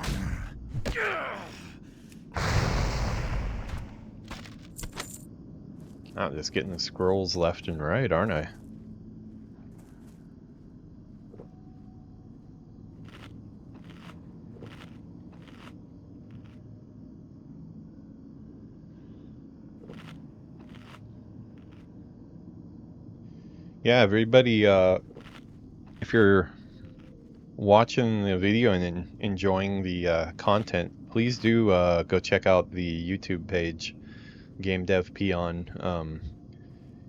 I'm just getting the scrolls left and right, aren't I? Yeah, everybody, if you're watching the video and enjoying the content, please do go check out the YouTube page, Game Dev Peon.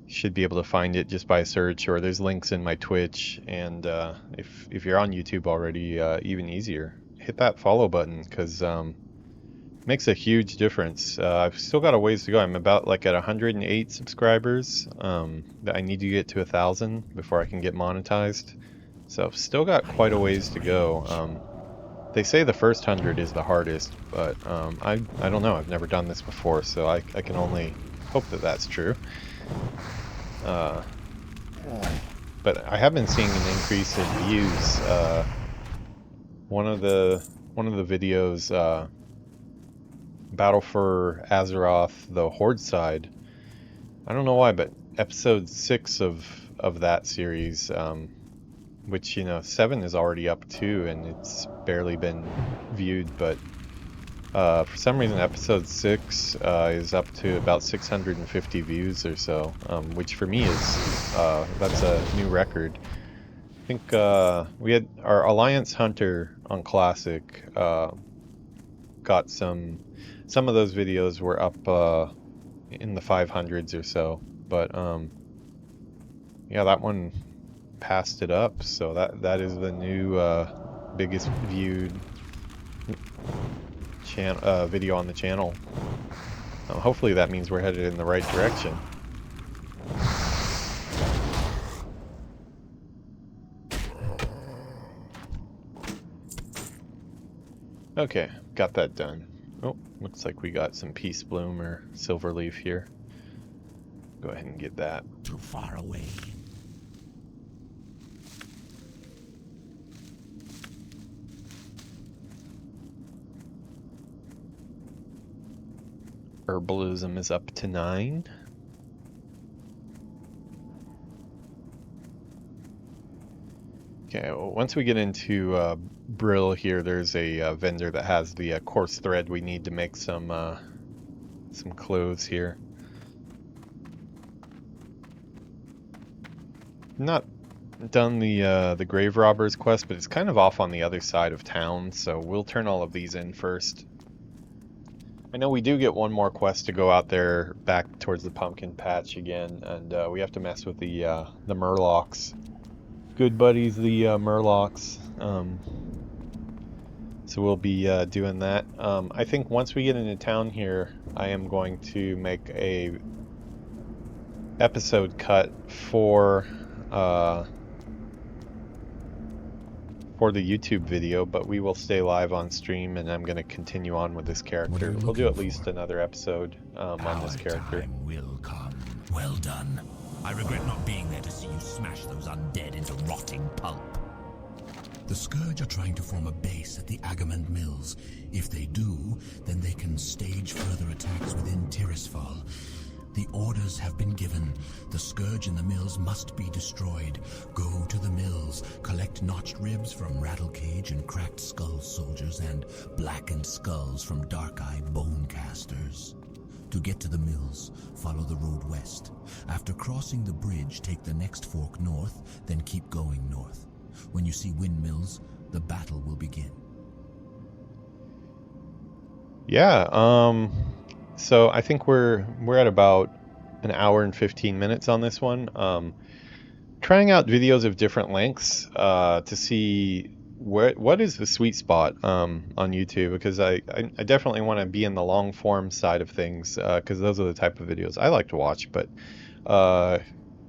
You should be able to find it just by a search, or there's links in my Twitch, and if you're on YouTube already, even easier. Hit that follow button, because it makes a huge difference. I've still got a ways to go. I'm about like at 108 subscribers. I need to get to 1,000 before I can get monetized. So I've still got quite a ways to go. They say the first 100 is the hardest, but I don't know. I've never done this before, so I can only hope that that's true. But I have been seeing an increase in views. One of the videos, Battle for Azeroth, the Horde side. I don't know why, but episode 6 of that series, which, you know, 7 is already up too, and it's barely been viewed, but for some reason episode 6 is up to about 650 views or so, which for me is, that's a new record. I think we had our Alliance Hunter on Classic, got some of those videos were up in the 500s or so, but yeah, that one passed it up, so that is the new biggest viewed video on the channel. Hopefully that means we're headed in the right direction. Okay, got that done. Oh, looks like we got some Peace Bloom or Silver Leaf here. Go ahead and get that.
Too far away.
Herbalism is up to 9. Okay, well, once we get into Brill here, there's a vendor that has the coarse thread we need to make some clothes here. Not done the Grave Robbers quest, but it's kind of off on the other side of town, so we'll turn all of these in first. I know we do get one more quest to go out there back towards the pumpkin patch again, and we have to mess with the Murlocs. Good buddies, the Murlocs. So we'll be doing that. I think once we get into town here, I am going to make a episode cut for the YouTube video, but we will stay live on stream, and I'm going to continue on with this character. We'll do at least another episode on this character.
Time will come. Well done. I regret not being there to see you smash those undead into rotting pulp.
The Scourge are trying to form a base at the Agamand Mills. If they do, then they can stage further attacks within Tirisfal. The orders have been given. The Scourge in the mills must be destroyed. Go to the mills, collect notched ribs from Rattlecage and Cracked Skull soldiers, and blackened skulls from Dark-Eye Bonecasters. To get to the mills, follow the road west. After crossing the bridge, take the next fork north, then keep going north. When you see windmills, the battle will begin.
Yeah, so I think we're at about an hour and 15 minutes on this one. Trying out videos of different lengths to see what is the sweet spot on YouTube, because I definitely want to be in the long form side of things, because those are the type of videos I like to watch. But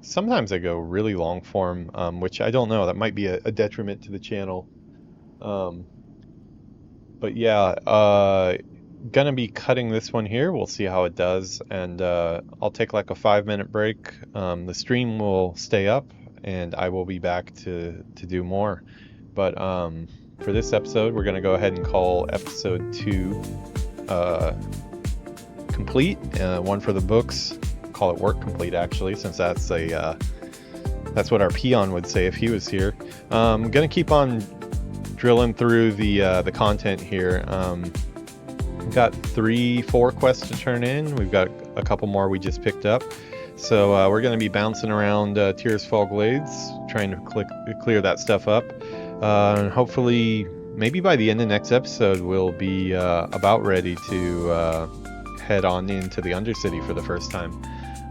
sometimes I go really long form, which I don't know, that might be a detriment to the channel. But yeah, gonna be cutting this one here. We'll see how it does, and I'll take like a 5-minute break. The stream will stay up and I will be back to do more. But for this episode, we're gonna go ahead and call episode 2 complete. One for the books. Call it work complete, actually, since that's what our peon would say if he was here. I'm gonna keep on drilling through the content here. We've got 3-4 quests to turn in. We've got a couple more we just picked up. So we're going to be bouncing around Tirisfal Glades, trying to clear that stuff up. And hopefully, maybe by the end of next episode, we'll be about ready to head on into the Undercity for the first time.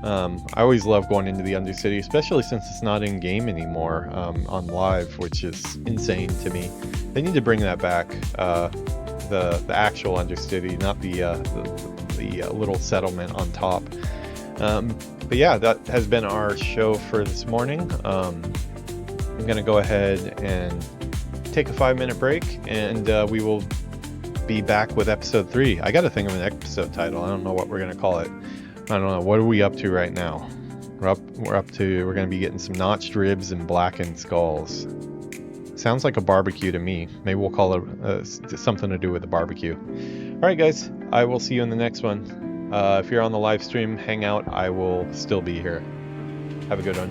I always love going into the Undercity, especially since it's not in-game anymore on live, which is insane to me. They need to bring that back, the actual Undercity, not the little settlement on top. But yeah, that has been our show for this morning. I'm going to go ahead and take a 5-minute break, and we will be back with episode 3. I got to think of an episode title. I don't know what we're going to call it. I don't know. What are we up to right now? We're going to be getting some notched ribs and blackened skulls. Sounds like a barbecue to me. Maybe we'll call it something to do with the barbecue. All right, guys. I will see you in the next one. If you're on the live stream hangout, I will still be here. Have a good one.